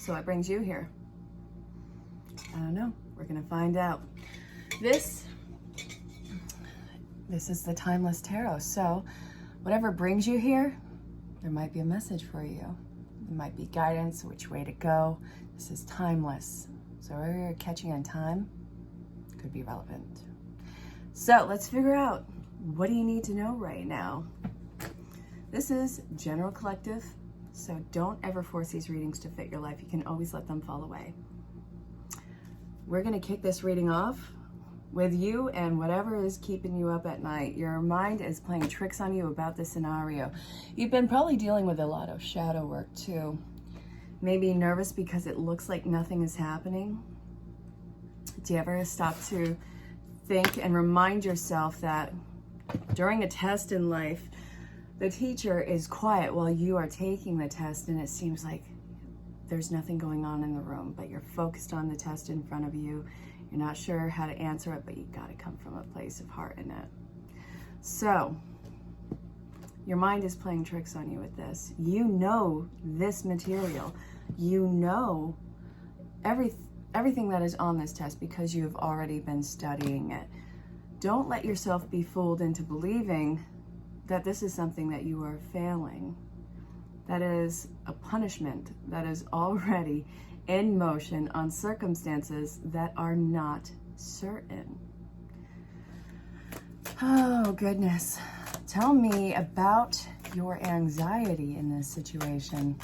So what brings you here? I don't know. We're going to find out. This is the Timeless Tarot. So whatever brings you here, there might be a message for you. There might be guidance, which way to go. This is timeless. So wherever you're catching on time, could be relevant. So let's figure out, what do you need to know right now? This is general collective, so don't ever force these readings to fit your life. You can always let them fall away. We're going to kick this reading off with you and whatever is keeping you up at night. Your mind is playing tricks on you about this scenario. You've been probably dealing with a lot of shadow work too. Maybe nervous because it looks like nothing is happening. Do you ever stop to think and remind yourself that during a test in life, the teacher is quiet while you are taking the test, and it seems like there's nothing going on in the room, but you're focused on the test in front of you. You're not sure how to answer it, but you got to come from a place of heart in it. So your mind is playing tricks on you with this. You know this material. You know everything that is on this test because you've already been studying it. Don't let yourself be fooled into believing that this is something that you are failing. That is a punishment that is already in motion on circumstances that are not certain. Oh, goodness. Tell me about your anxiety in this situation.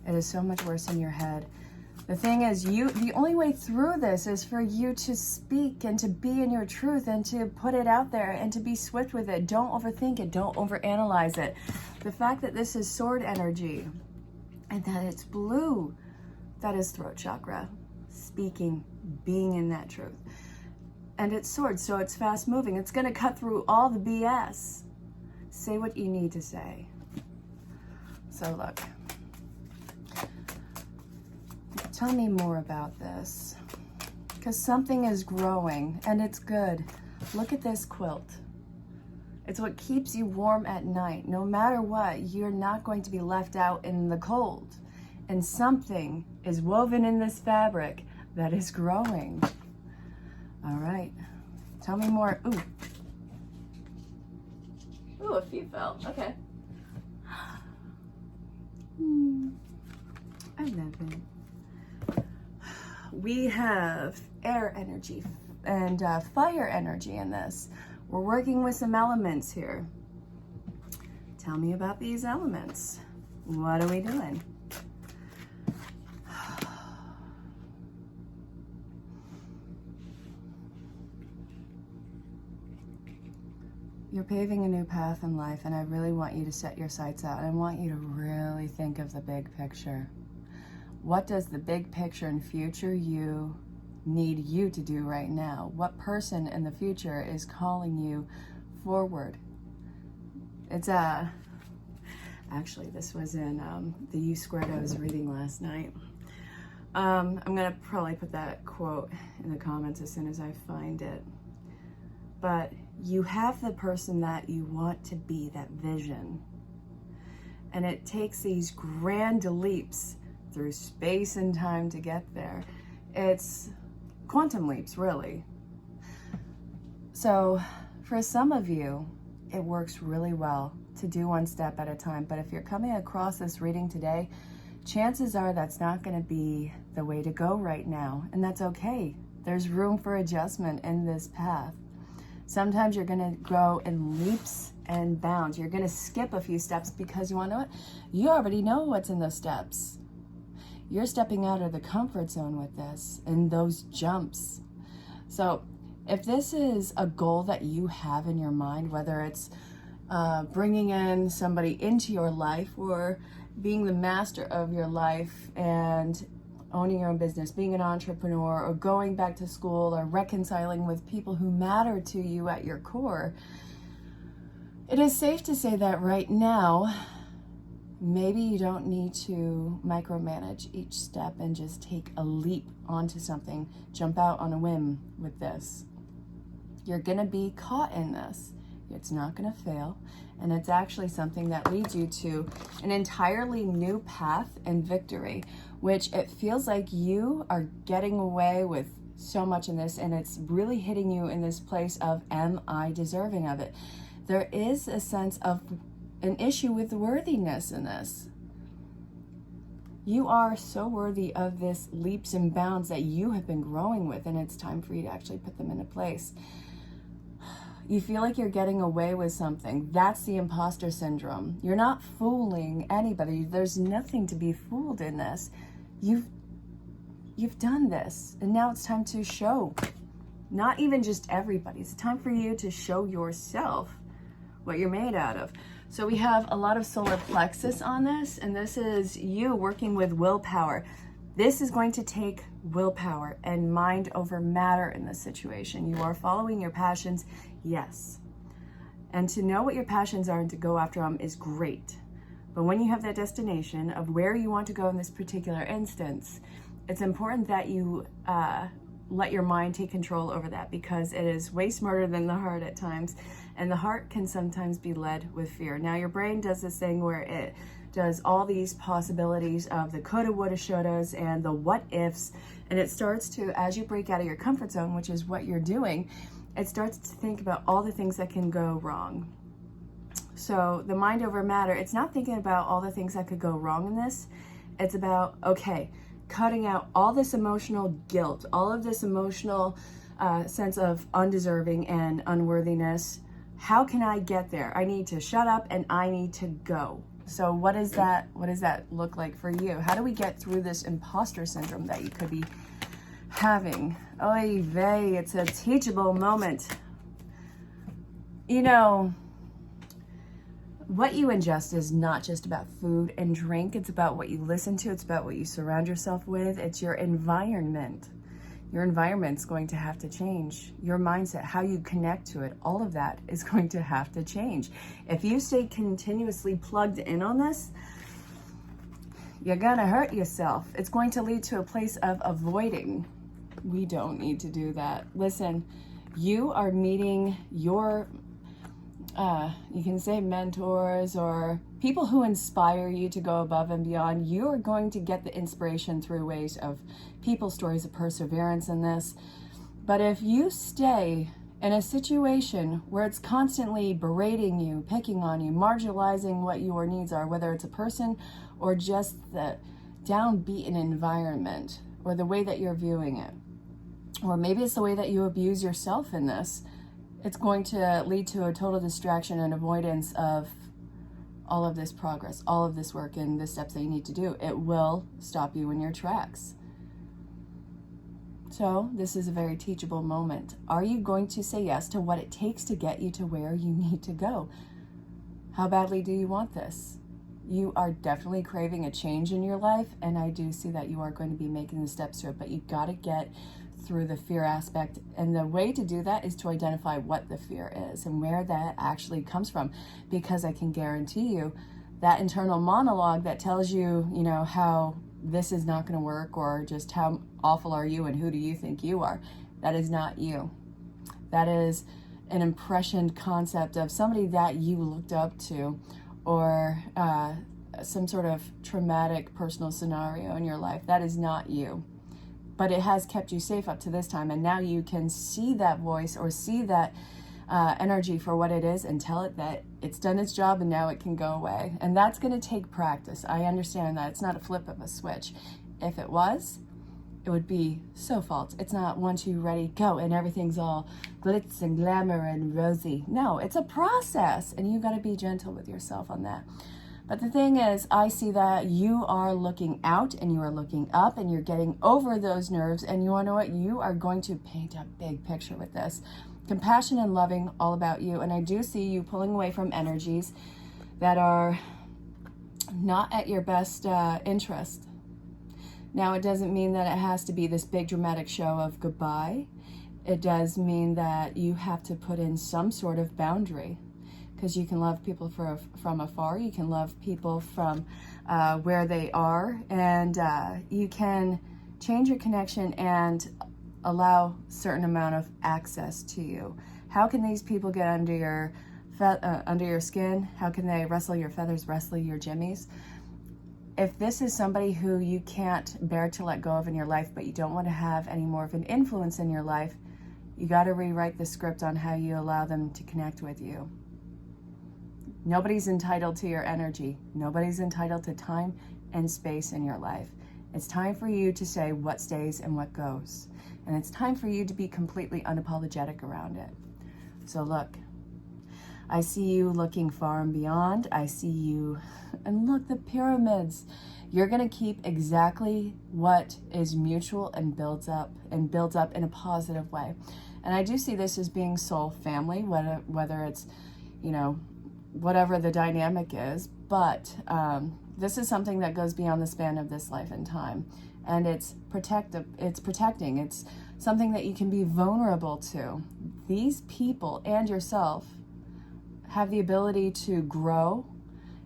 It is so much worse in your head. The thing is, the only way through this is for you to speak and to be in your truth and to put it out there and to be swift with it. Don't overthink it. Don't overanalyze it. The fact that this is sword energy and that it's blue, that is throat chakra, speaking, being in that truth. And it's sword, so it's fast moving. It's going to cut through all the BS. Say what you need to say. So look. Tell me more about this, because something is growing and it's good. Look at this quilt. It's what keeps you warm at night. No matter what, you're not going to be left out in the cold. And something is woven in this fabric that is growing. All right, tell me more. Ooh, a few fell. Okay. I love it. We have air energy and fire energy in this. We're working with some elements here. Tell me about these elements. What are we doing? You're paving a new path in life, and I really want you to set your sights out. I want you to really think of the big picture. What does the big picture and future you need you to do right now? What person in the future is calling you forward? It's actually, this was in the U Squared I was reading last night. I'm gonna probably put that quote in the comments as soon as I find it. But you have the person that you want to be, that vision. And it takes these grand leaps through space and time to get there. It's quantum leaps, really. So for some of you, it works really well to do one step at a time. But if you're coming across this reading today, chances are that's not going to be the way to go right now. And that's okay. There's room for adjustment in this path. Sometimes you're going to go in leaps and bounds. You're going to skip a few steps because you want to know what? You already know what's in those steps. You're stepping out of the comfort zone with this and those jumps. So if this is a goal that you have in your mind, whether it's bringing in somebody into your life or being the master of your life and owning your own business, being an entrepreneur, or going back to school, or reconciling with people who matter to you at your core, it is safe to say that right now, maybe you don't need to micromanage each step and just take a leap onto something, jump out on a whim with this. You're gonna be caught in this. It's not going to fail. And it's actually something that leads you to an entirely new path and victory, which it feels like you are getting away with so much in this, and it's really hitting you in this place of, am I deserving of it? There is a sense of an issue with worthiness in this. You are so worthy of this leaps and bounds that you have been growing with, and it's time for you to actually put them into place. You feel like you're getting away with something. That's the imposter syndrome. You're not fooling anybody. There's nothing to be fooled in this. You've done this, and now it's time to show. Not even just everybody. It's time for you to show yourself what you're made out of. So we have a lot of solar plexus on this, and this is you working with willpower. This is going to take willpower and mind over matter in this situation. You are following your passions, yes. And to know what your passions are and to go after them is great. But when you have that destination of where you want to go in this particular instance, it's important that you let your mind take control over that, because it is way smarter than the heart at times. And the heart can sometimes be led with fear. Now your brain does this thing where it does all these possibilities of the coulda, woulda, shouldas, and the what ifs. And it starts to, as you break out of your comfort zone, which is what you're doing, it starts to think about all the things that can go wrong. So the mind over matter, it's not thinking about all the things that could go wrong in this. It's about, okay, cutting out all this emotional guilt, all of this emotional sense of undeserving and unworthiness. How can I get there? I need to shut up and I need to go. So what does that look like for you? How do we get through this imposter syndrome that you could be having? Oy vey, it's a teachable moment. You know, what you ingest is not just about food and drink. It's about what you listen to. It's about what you surround yourself with. It's your environment. Your environment's going to have to change. Your mindset, how you connect to it, all of that is going to have to change. If you stay continuously plugged in on this, you're gonna hurt yourself. It's going to lead to a place of avoiding. We don't need to do that. Listen, you are meeting your you can say mentors or people who inspire you to go above and beyond. You are going to get the inspiration through ways of people, stories of perseverance in this. But if you stay in a situation where it's constantly berating you, picking on you, marginalizing what your needs are, whether it's a person or just the downbeaten environment or the way that you're viewing it, or maybe it's the way that you abuse yourself in this, it's going to lead to a total distraction and avoidance of all of this progress, all of this work and the steps that you need to do. It will stop you in your tracks. So this is a very teachable moment. Are you going to say yes to what it takes to get you to where you need to go? How badly do you want this? You are definitely craving a change in your life, and I do see that you are going to be making the steps through it, but you got to get through the fear aspect. And the way to do that is to identify what the fear is and where that actually comes from. Because I can guarantee you that internal monologue that tells you, you know, how this is not going to work or just how awful are you and who do you think you are, that is not you. That is an impressioned concept of somebody that you looked up to, or some sort of traumatic personal scenario in your life. That is not you. But it has kept you safe up to this time, and now you can see that voice or see that energy for what it is and tell it that it's done its job and now it can go away. And that's going to take practice. I understand that. It's not a flip of a switch. If it was, it would be so false. It's not 1, 2, ready, go, and everything's all glitz and glamour and rosy. No, it's a process, and you got to be gentle with yourself on that. But the thing is, I see that you are looking out and you are looking up and you're getting over those nerves, and you want to know what? You are going to paint a big picture with this. Compassion and loving, all about you. And I do see you pulling away from energies that are not at your best interest. Now, it doesn't mean that it has to be this big dramatic show of goodbye. It does mean that you have to put in some sort of boundary. Because you can love people from afar, you can love people from where they are, and you can change your connection and allow certain amount of access to you. How can these people get under your under your skin? How can they rustle your feathers, rustle your jimmies? If this is somebody who you can't bear to let go of in your life, but you don't want to have any more of an influence in your life, you got to rewrite the script on how you allow them to connect with you. Nobody's entitled to your energy. Nobody's entitled to time and space in your life. It's time for you to say what stays and what goes. And it's time for you to be completely unapologetic around it. So look, I see you looking far and beyond. I see you, and look, the pyramids. You're going to keep exactly what is mutual and builds up in a positive way. And I do see this as being soul family, whether it's, you know, whatever the dynamic is, but this is something that goes beyond the span of this life and time. And it's protecting. It's something that you can be vulnerable to. These people and yourself have the ability to grow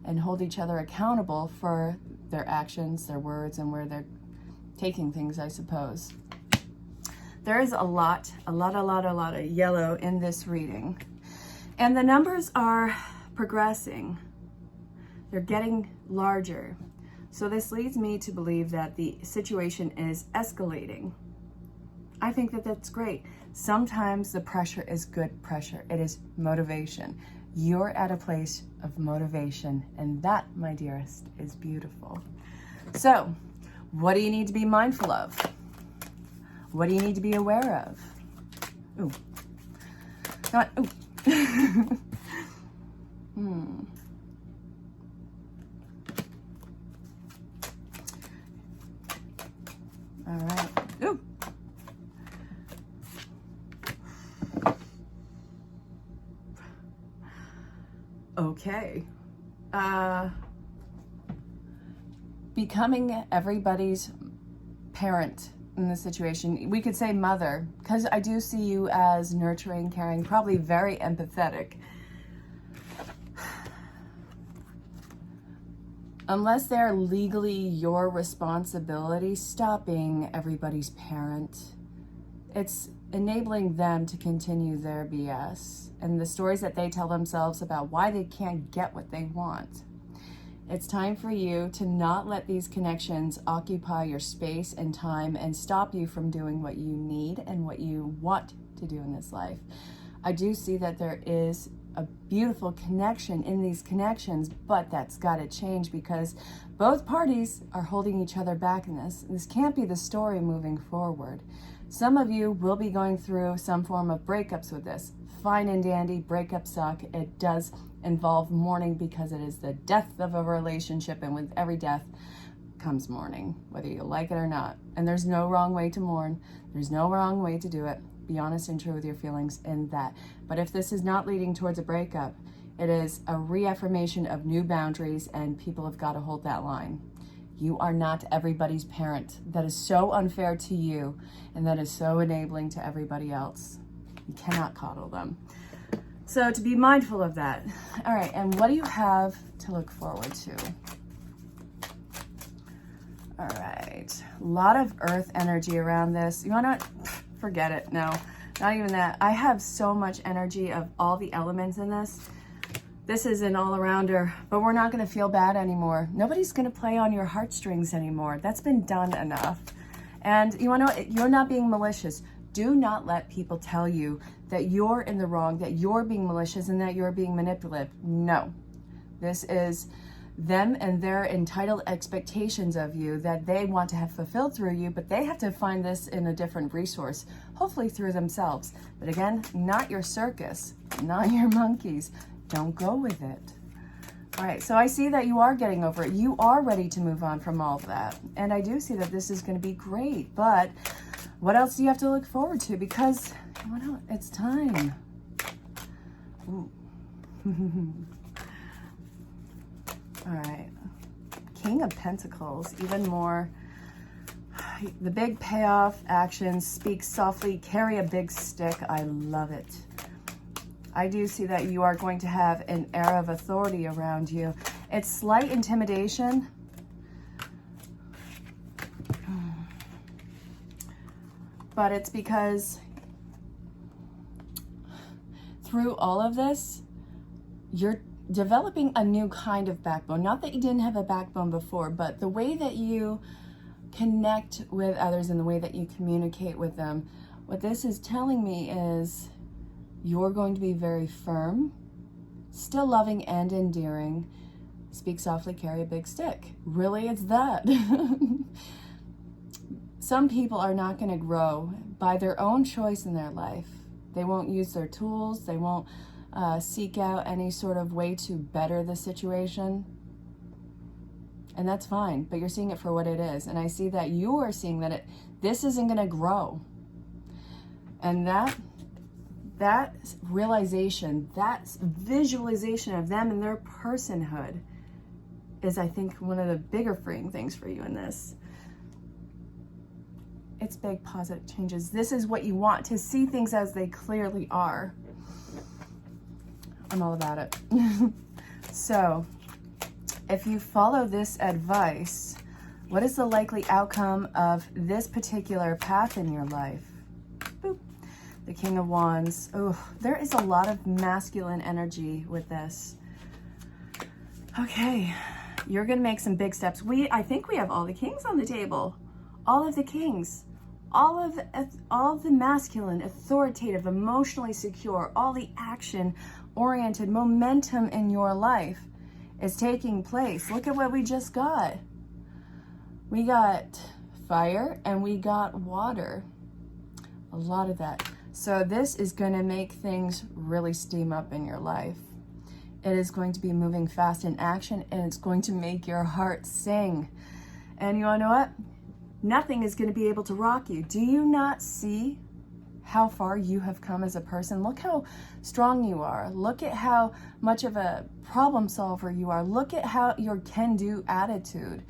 and hold each other accountable for their actions, their words, and where they're taking things, I suppose. There is a lot of yellow in this reading. And the numbers are progressing. They're getting larger. So this leads me to believe that the situation is escalating. I think that that's great. Sometimes the pressure is good pressure. It is motivation. You're at a place of motivation, and that, my dearest, is beautiful. So, what do you need to be mindful of? What do you need to be aware of? Ooh. Not, ooh. All right. Ooh. Okay. Becoming everybody's parent in this situation. We could say mother, because I do see you as nurturing, caring, probably very empathetic. Unless they're legally your responsibility, stop being everybody's parent. It's enabling them to continue their BS and the stories that they tell themselves about why they can't get what they want. It's time for you to not let these connections occupy your space and time and stop you from doing what you need and what you want to do in this life. I do see that there is a beautiful connection in these connections, but that's got to change because both parties are holding each other back in this. This can't be the story moving forward. Some of you will be going through some form of breakups with this. Fine and dandy, breakups suck. It does involve mourning because it is the death of a relationship, and with every death comes mourning, whether you like it or not. And there's no wrong way to mourn. There's no wrong way to do it. Be honest and true with your feelings in that. But if this is not leading towards a breakup, it is a reaffirmation of new boundaries, and people have got to hold that line. You are not everybody's parent. That is so unfair to you, and that is so enabling to everybody else. You cannot coddle them. So to be mindful of that. All right, and what do you have to look forward to? All right, a lot of earth energy around this. You want to forget it? No, not even that. I have so much energy of all the elements in this. This is an all-arounder, but we're not going to feel bad anymore. Nobody's going to play on your heartstrings anymore. That's been done enough. And you want to know, you're not being malicious. Do not let people tell you that you're in the wrong, that you're being malicious, and that you're being manipulative. No. This is them and their entitled expectations of you that they want to have fulfilled through you, but they have to find this in a different resource, hopefully through themselves. But again, not your circus, not your monkeys. Don't go with it. All right, so I see that you are getting over it. You are ready to move on from all of that. And I do see that this is going to be great, but what else do you have to look forward to? Because, you know, it's time. Ooh. All right, King of Pentacles, even more. The big payoff action, speak softly, carry a big stick. I love it. I do see that you are going to have an air of authority around you. It's slight intimidation. But it's because through all of this, you're developing a new kind of backbone. Not that you didn't have a backbone before, but the way that you connect with others and the way that you communicate with them. What this is telling me is you're going to be very firm, still loving and endearing. Speak softly, carry a big stick. Really, it's that. Some people are not going to grow by their own choice in their life. They won't use their tools. They won't seek out any sort of way to better the situation. And that's fine, but you're seeing it for what it is. And I see that you are seeing that this isn't going to grow. And that realization, that visualization of them and their personhood is, I think, one of the bigger freeing things for you in this. It's big positive changes. This is what you want, to see things as they clearly are. I'm all about it. So, if you follow this advice, what is the likely outcome of this particular path in your life? Boop. The King of Wands. Oh, there is a lot of masculine energy with this. Okay, you're going to make some big steps. I think we have all the kings on the table. All of the kings. All of the masculine, authoritative, emotionally secure, all the action-oriented momentum in your life is taking place. Look at what we just got. We got fire and we got water. A lot of that. So this is going to make things really steam up in your life. It is going to be moving fast in action, and it's going to make your heart sing. And you want to know what? Nothing is going to be able to rock you. Do you not see how far you have come as a person? Look how strong you are. Look at how much of a problem solver you are. Look at how your can-do attitude.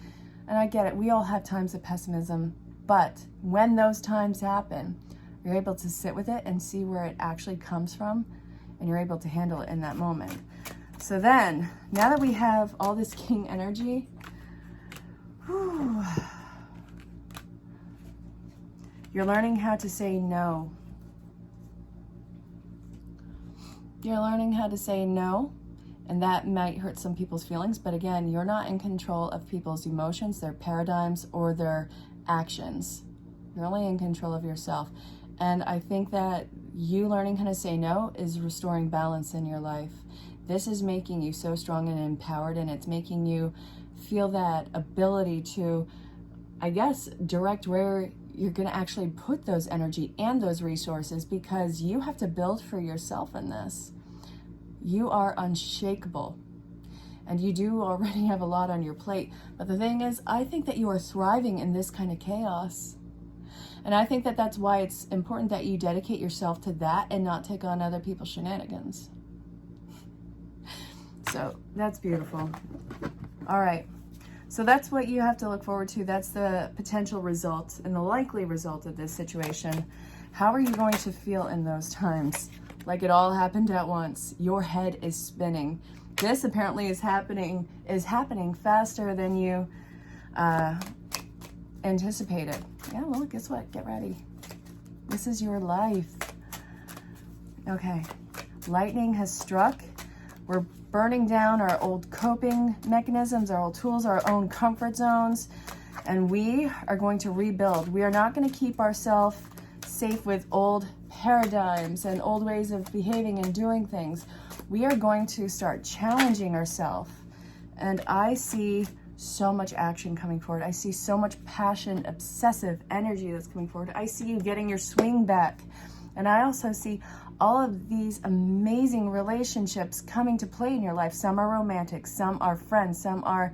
And I get it, we all have times of pessimism, but when those times happen, you're able to sit with it and see where it actually comes from, and you're able to handle it in that moment. So then, now that we have all this king energy, whew, you're learning how to say no. You're learning how to say no, and that might hurt some people's feelings, but again, you're not in control of people's emotions, their paradigms, or their actions. You're only in control of yourself. And I think that you learning how to say no is restoring balance in your life. This is making you so strong and empowered, and it's making you feel that ability to, I guess, direct where you're going to actually put those energy and those resources, because you have to build for yourself in this. You are unshakable, and you do already have a lot on your plate. But the thing is, I think that you are thriving in this kind of chaos. And I think that that's why it's important that you dedicate yourself to that and not take on other people's shenanigans. So that's beautiful. All right. So that's what you have to look forward to. That's the potential result and the likely result of this situation. How are you going to feel in those times? Like it all happened at once. Your head is spinning. This apparently is happening faster than you anticipated. Yeah, well, guess what? Get ready. This is your life. Okay. Lightning has struck. We're burning down our old coping mechanisms, our old tools, our own comfort zones, and we are going to rebuild. We are not going to keep ourselves safe with old paradigms and old ways of behaving and doing things. We are going to start challenging ourselves. And I see so much action coming forward. I see so much passion, obsessive energy that's coming forward. I see you getting your swing back. And I also see all of these amazing relationships coming to play in your life. Some are romantic, some are friends, some are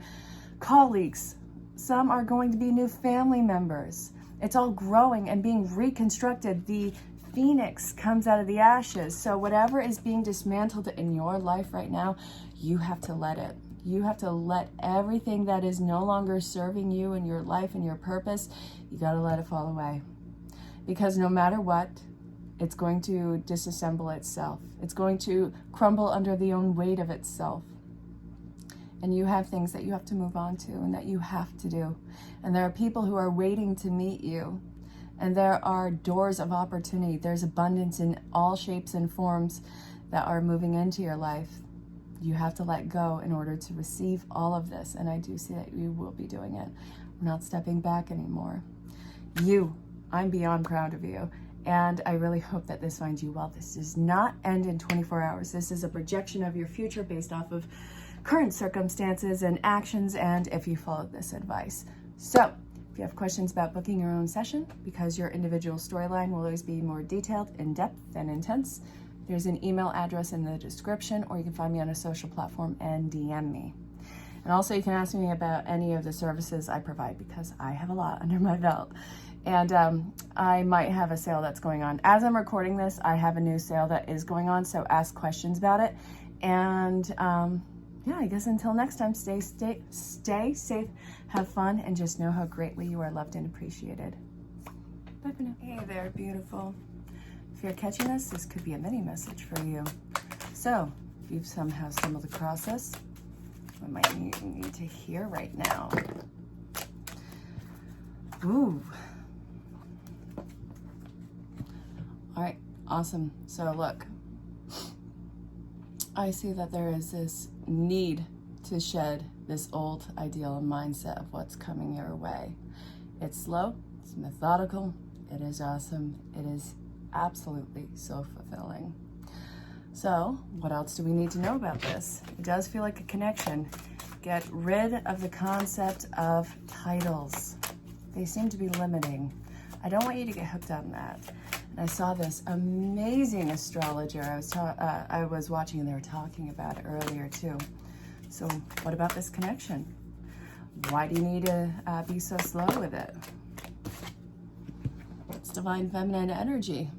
colleagues, some are going to be new family members. It's all growing and being reconstructed. The phoenix comes out of the ashes. So whatever is being dismantled in your life right now, you have to let it. You have to let everything that is no longer serving you and your life and your purpose, you got to let it fall away. Because no matter what, it's going to disassemble itself. It's going to crumble under the own weight of itself. And you have things that you have to move on to and that you have to do. And there are people who are waiting to meet you. And there are doors of opportunity. There's abundance in all shapes and forms that are moving into your life. You have to let go in order to receive all of this. And I do see that you will be doing it. We're not stepping back anymore. I'm beyond proud of you. And I really hope that this finds you well. This does not end in 24 hours. This is a projection of your future based off of current circumstances and actions, and if you follow this advice. So, if you have questions about booking your own session, because your individual storyline will always be more detailed, in-depth, and intense, there's an email address in the description, or you can find me on a social platform and DM me. And also you can ask me about any of the services I provide, because I have a lot under my belt. And I might have a sale that's going on. As I'm recording this, I have a new sale that is going on, so ask questions about it. And yeah, I guess until next time, stay safe, have fun, and just know how greatly you are loved and appreciated. Bye for now. Hey there, beautiful. If you're catching this could be a mini message for you. So, if you've somehow stumbled across this, what might you need to hear right now? Ooh. All right, awesome. So look, I see that there is this need to shed this old ideal and mindset of what's coming your way. It's slow, it's methodical, it is awesome, it is absolutely so fulfilling. So, what else do we need to know about this? It does feel like a connection. Get rid of the concept of titles. They seem to be limiting. I don't want you to get hooked on that. And I saw this amazing astrologer I was watching, and they were talking about it earlier too. So what about this connection? Why do you need to be so slow with it? It's divine feminine energy.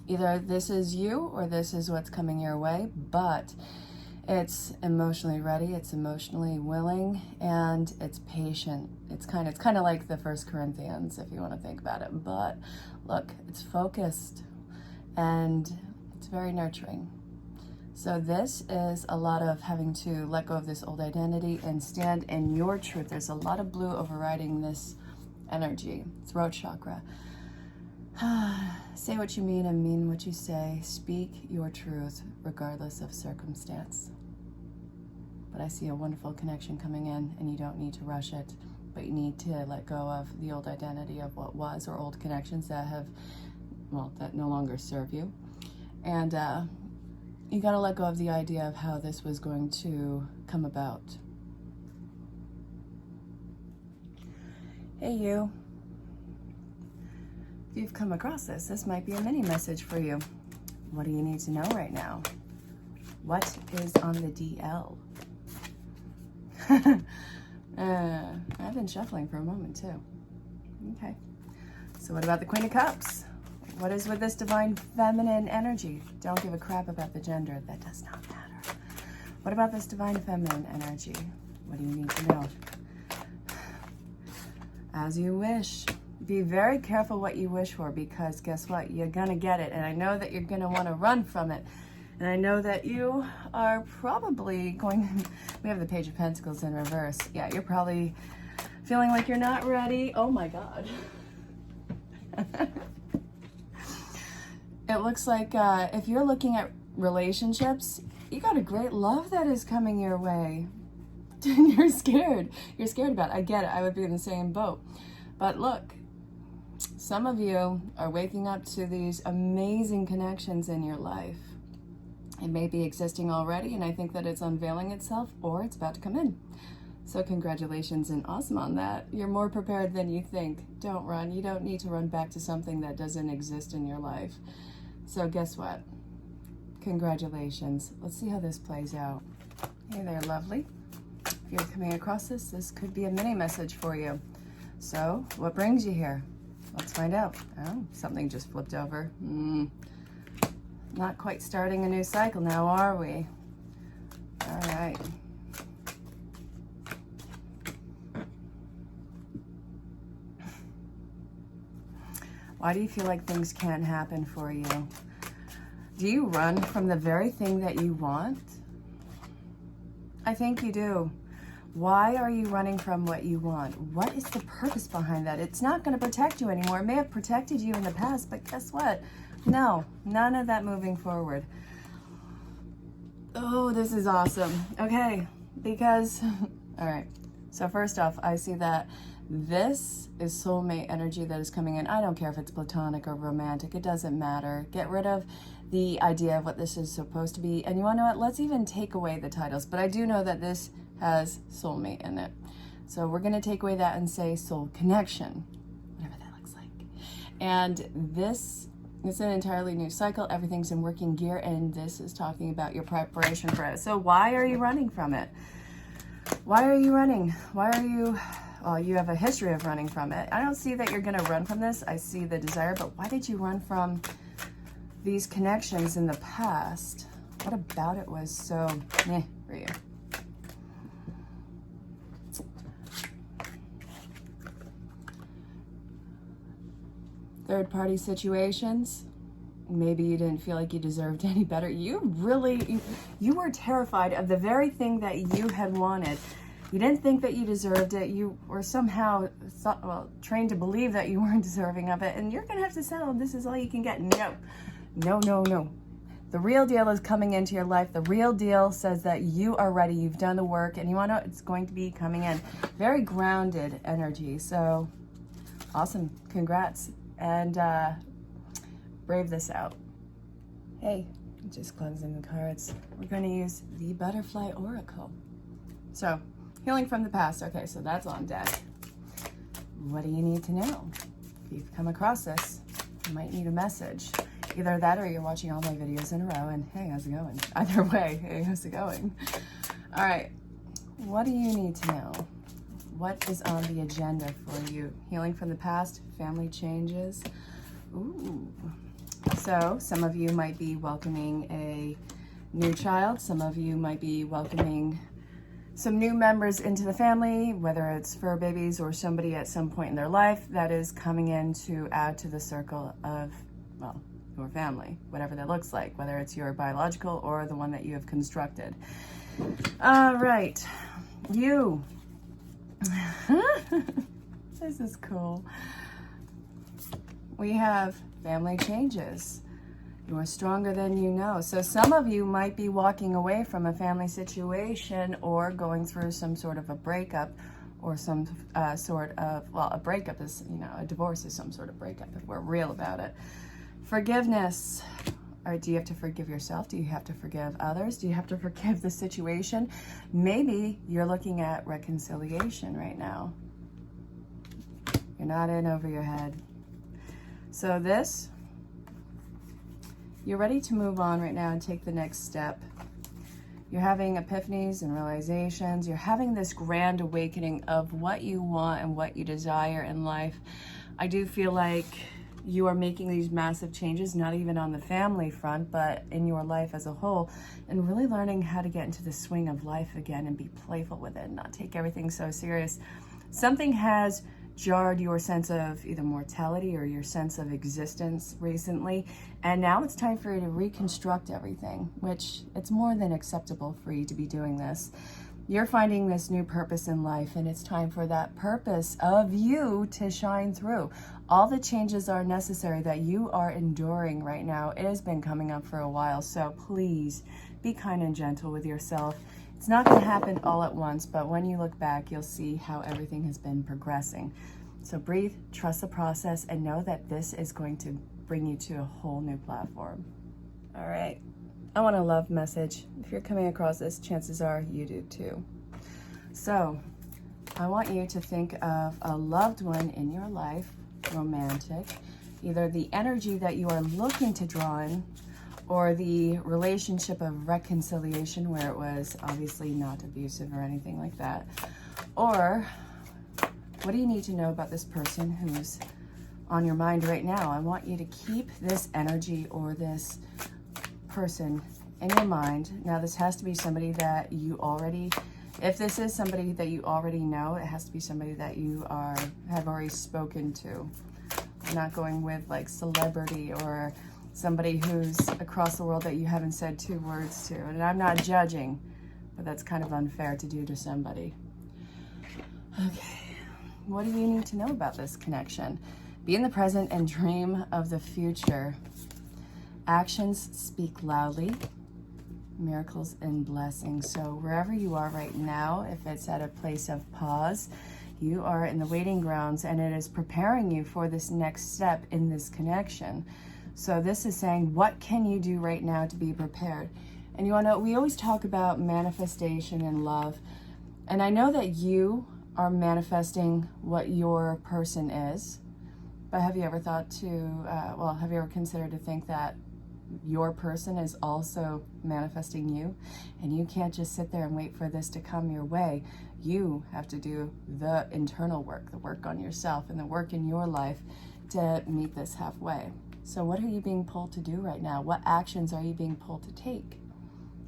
Either this is you or this is what's coming your way, but it's emotionally ready, it's emotionally willing, and it's patient. It's kind of like the 1 Corinthians, if you want to think about it. But look, it's focused and it's very nurturing. So this is a lot of having to let go of this old identity and stand in your truth. There's a lot of blue overriding this energy. Throat chakra. Say what you mean and mean what you say. Speak your truth regardless of circumstance. But I see a wonderful connection coming in, and you don't need to rush it, but you need to let go of the old identity of what was, or old connections that that no longer serve you. And you got to let go of the idea of how this was going to come about. Hey you. If you've come across this might be a mini message for you. What do you need to know right now? What is on the DL? I've been shuffling for a moment too. Okay. So what about the Queen of Cups? What is with this divine feminine energy? Don't give a crap about the gender. That does not matter. What about this divine feminine energy? What do you need to know? As you wish. Be very careful what you wish for, because guess what? You're gonna get it. And I know that you're gonna want to run from it. And I know that you are probably going, we have the Page of Pentacles in reverse. Yeah, you're probably feeling like you're not ready. Oh my God. It looks like if you're looking at relationships, you got a great love that is coming your way. And you're scared. You're scared about it. I get it. I would be in the same boat. But look, some of you are waking up to these amazing connections in your life. It may be existing already, and I think that it's unveiling itself, or it's about to come in. So congratulations and awesome on that. You're more prepared than you think. Don't run. You don't need to run back to something that doesn't exist in your life. So guess what? Congratulations. Let's see how this plays out. Hey there, lovely. If you're coming across this could be a mini message for you. So what brings you here? Let's find out. Oh, something just flipped over. Not quite starting a new cycle now, are we? All right. Why do you feel like things can't happen for you? Do you run from the very thing that you want? I think you do. Why are you running from what you want? What is the purpose behind that? It's not going to protect you anymore. It may have protected you in the past, but guess what? No, none of that moving forward. Oh, this is awesome. Okay, because, all right. So first off, I see that this is soulmate energy that is coming in. I don't care if it's platonic or romantic. It doesn't matter. Get rid of the idea of what this is supposed to be. And you want to know what? Let's even take away the titles. But I do know that this has soulmate in it. So we're going to take away that and say soul connection, whatever that looks like. And this is an entirely new cycle. Everything's in working gear. And this is talking about your preparation for it. So why are you running from it? Why are you running? Why are you, well, you have a history of running from it. I don't see that you're going to run from this. I see the desire, but why did you run from these connections in the past? What about it was so meh for you? Third-party situations. Maybe you didn't feel like you deserved any better. You were terrified of the very thing that you had wanted. You didn't think that you deserved it. You were somehow trained to believe that you weren't deserving of it. And you're going to have to settle. This is all you can get. No, no, no, no. The real deal is coming into your life. The real deal says that you are ready. You've done the work. And you want to know it's going to be coming in. Very grounded energy. So awesome. Congrats. And brave this out. Hey, just cleansing the cards. We're going to use the Butterfly Oracle. So, healing from the past. Okay, so that's on deck. What do you need to know? If you've come across this, you might need a message. Either that or you're watching all my videos in a row and hey, how's it going? Either way, hey, how's it going? All right, what do you need to know? What is on the agenda for you? Healing from the past, family changes. Ooh. So some of you might be welcoming a new child. Some of you might be welcoming some new members into the family, whether it's fur babies or somebody at some point in their life that is coming in to add to the circle of, well, your family, whatever that looks like, whether it's your biological or the one that you have constructed. All right, you. This is cool. We have family changes. You are stronger than you know. So some of you might be walking away from a family situation or going through some sort of a breakup or some sort of, well, a breakup is, you know, a divorce is some sort of breakup if we're real about it. Forgiveness. Or do you have to forgive yourself? Do you have to forgive others? Do you have to forgive the situation? Maybe you're looking at reconciliation right now. You're not in over your head. So this, you're ready to move on right now and take the next step. You're having epiphanies and realizations. You're having this grand awakening of what you want and what you desire in life. I do feel like you are making these massive changes, not even on the family front, but in your life as a whole, and really learning how to get into the swing of life again and be playful with it and not take everything so serious. Something has jarred your sense of either mortality or your sense of existence recently, and now it's time for you to reconstruct everything, which it's more than acceptable for you to be doing this. You're finding this new purpose in life, and it's time for that purpose of you to shine through. All the changes are necessary that you are enduring right now. It has been coming up for a while, so please be kind and gentle with yourself. It's not going to happen all at once, but when you look back, you'll see how everything has been progressing. So breathe, trust the process, and know that this is going to bring you to a whole new platform. All right. I want a love message. If you're coming across this, chances are you do too. So I want you to think of a loved one in your life, romantic, either the energy that you are looking to draw in, or the relationship of reconciliation where it was obviously not abusive or anything like that. Or what do you need to know about this person who's on your mind right now? I want you to keep this energy or this person in your mind. Now this has to be somebody that you already, if this is somebody that you already know, it has to be somebody that you have already spoken to. I'm not going with like celebrity or somebody who's across the world that you haven't said 2 words to. And I'm not judging, but that's kind of unfair to do to somebody. Okay, what do you need to know about this connection? Be in the present and dream of the future. Actions speak loudly. miracles and blessings. So wherever you are right now, if it's at a place of pause, you are in the waiting grounds, and it is preparing you for this next step in this connection. So this is saying, what can you do right now to be prepared? And you want to know, we always talk about manifestation and love. And I know that you are manifesting what your person is. But have you ever thought to, have you ever considered to think that your person is also manifesting you? And you can't just sit there and wait for this to come your way. You have to do the internal work, the work on yourself and the work in your life to meet this halfway. So what are you being pulled to do right now? What actions are you being pulled to take?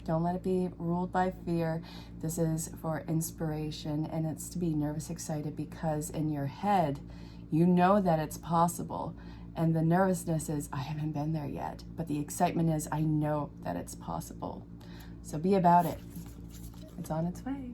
Don't let it be ruled by fear. This is for inspiration, and it's to be nervous excited, because in your head, you know that it's possible. And the nervousness is, I haven't been there yet. But the excitement is, I know that it's possible. So be about it. It's on its way.